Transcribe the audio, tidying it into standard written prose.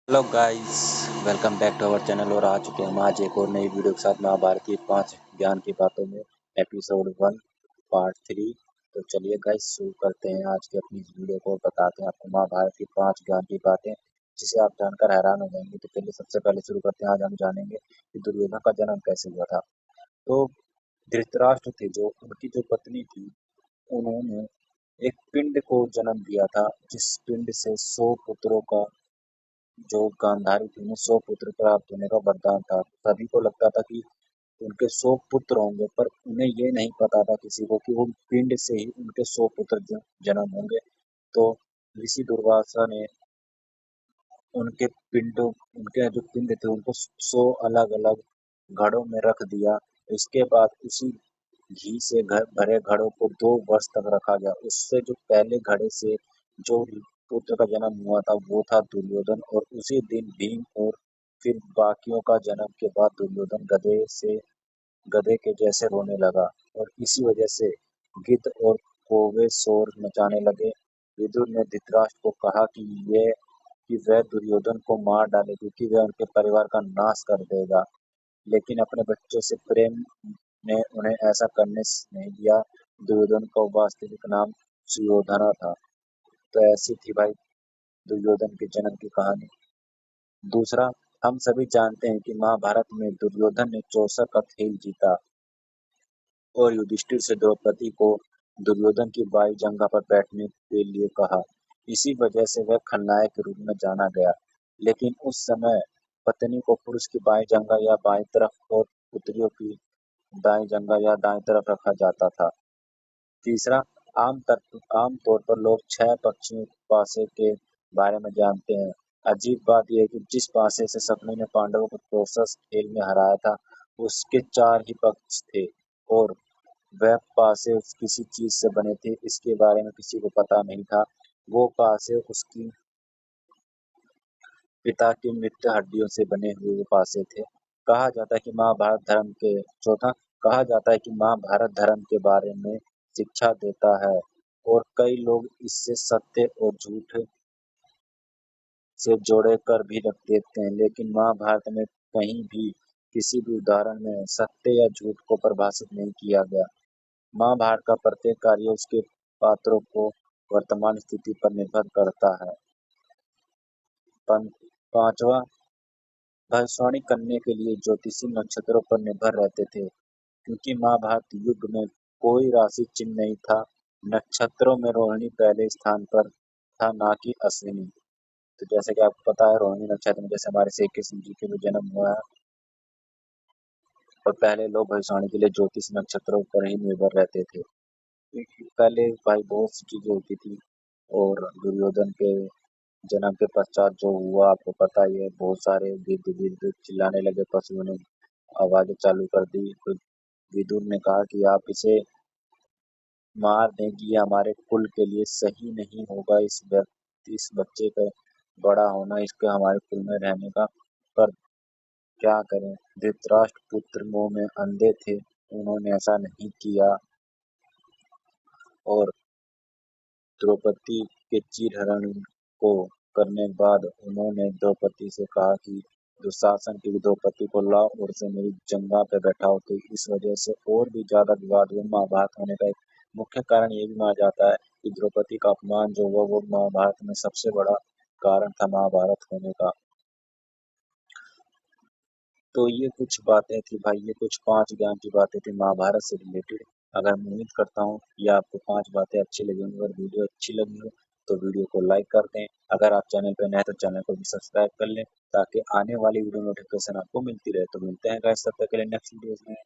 Hello guys, welcome back to our channel. और आ चुके हैं हम आज एक और नई वीडियो के साथ महाभारत की 5 ज्ञान की बातों में एपिसोड 1 पार्ट 3। तो चलिए गाइस शुरू करते हैं आज की अपनी इस वीडियो को। बताते हैं आपको महाभारत की 5 ज्ञान की बातें जिसे आप जानकर हैरान हो जाएंगे। तो चलिए सबसे पहले शुरू करते हैं। आज हम जानेंगे कि दुर्योधन का जन्म कैसे हुआ था। तो धृतराष्ट्र थे जो उनकी जो पत्नी थी, उन्होंने एक पिंड को जन्म दिया था, जिस पिंड से 100 पुत्रों का जो गांधारी थी उन्हें 100 पुत्र प्राप्त होने का वरदान था। सभी को लगता था कि उनके 100 पुत्र होंगे, पर उन्हें ये नहीं पता था किसी को कि वो पिंड से ही उनके 100 पुत्र जन्म होंगे। तो ऋषि दुर्वासा ने उनके जो पिंड थे उनको 100 अलग अलग घड़ों में रख दिया। इसके बाद उसी घी से भरे घड़ों को 2 वर्ष तक रखा गया। उससे जो पहले घड़े से जो पुत्र का जन्म हुआ था वो था दुर्योधन, और उसी दिन भीम, और फिर बाकियों का जन्म के बाद दुर्योधन गधे के जैसे रोने लगा, और इसी वजह से गिद्ध और कौवे शोर मचाने लगे। विदुर ने धृतराष्ट्र को कहा कि वह दुर्योधन को मार डाले, क्योंकि वह उनके परिवार का नाश कर देगा। लेकिन अपने बच्चों से प्रेम ने उन्हें ऐसा करने नहीं दिया। दुर्योधन का वास्तविक नाम सुयोधना था। तो ऐसी थी भाई दुर्योधन के जन्म की कहानी। दूसरा, हम सभी जानते हैं कि महाभारत में दुर्योधन ने चौसा का खेल जीता और युधिष्ठिर से द्रौपदी को दुर्योधन की बाई जंगा पर बैठने के लिए कहा। इसी वजह से वह खलनायक के रूप में जाना गया। लेकिन उस समय पत्नी को पुरुष की बाई जंगा या बाई तरफ और पुत्रियों की दाएं जंगा या दाएं तरफ रखा जाता था। तीसरा, आम तौर पर लोग 6 पक्षियों पासे के बारे में जानते हैं। अजीब बात यह है कि जिस पासे से शकुनी ने पांडवों को टोसस खेल में हराया था, उसके 4 ही पक्ष थे, और वह पासे किसी चीज से बने थे इसके बारे में किसी को पता नहीं था। वो पासे उसकी पिता की मृत हड्डियों से बने हुए वो पासे थे। कहा जाता है कि महाभारत धर्म के चौथा कहा जाता है कि महाभारत धर्म के बारे में शिक्षा देता है, और कई लोग इससे सत्य और झूठ से जोड़े कर भी रख देते हैं। लेकिन महाभारत में कहीं भी किसी भी उदाहरण में सत्य या झूठ को परिभाषित नहीं किया गया। महाभारत का प्रत्येक कार्य उसके पात्रों को वर्तमान स्थिति पर निर्भर करता है। पांचवा, भविष्यवाणी करने के लिए ज्योतिषी नक्षत्रों पर निर्भर रहते थे, क्योंकि महाभारत युग में कोई राशि चिन्ह नहीं था। नक्षत्रों में रोहिणी पहले स्थान पर था, ना कि अश्विनी। तो जैसे कि आपको पता है, रोहिणी नक्षत्र में जैसे हमारे श्री कृष्ण जी के भी जन्म हुआ है, और पहले लोग भविष्यवाणी के लिए ज्योतिष नक्षत्रों पर ही निर्भर रहते थे। पहले भाई बहुत सी चीजें होती थी, और दुर्योधन के जन्म के पश्चात जो हुआ आपको पता ही है। बहुत सारे गिद्ध गिद्ध चिल्लाने लगे, पशुओं ने आवाजें चालू कर दी। तो विदुर ने कहा कि आप इसे मार दें कि ये हमारे कुल के लिए सही नहीं होगा। इस बच्चे का बड़ा होना, इसका हमारे कुल में रहने का। पर क्या करें, धृतराष्ट्र पुत्र मोह में अंधे थे, उन्होंने ऐसा नहीं किया। और द्रौपदी के चीरहरण को करने के बाद उन्होंने द्रौपदी से कहा कि दुशासन की द्रौपदी को लाओ और उसे मेरी जंगा पे बैठाओ। तो इस वजह से और भी ज्यादा विवाद हुआ। महाभारत होने का एक मुख्य कारण ये भी माना जाता है कि द्रौपदी का अपमान जो हुआ वो महाभारत में सबसे बड़ा कारण था महाभारत होने का। तो ये कुछ बातें थी भाई, ये कुछ 5 ज्ञान की बातें थी महाभारत से रिलेटेड। अगर मैं उम्मीद करता हूँ कि आपको 5 बातें अच्छी लगी होंगी। अगर वीडियो अच्छी लगी हो तो वीडियो को लाइक कर दें। अगर आप चैनल पर नए हैं तो चैनल को भी सब्सक्राइब कर लें, ताकि आने वाली वीडियो नोटिफिकेशन आपको मिलती रहे। तो मिलते हैं गाइस, तब तक के लिए नेक्स्ट वीडियो में।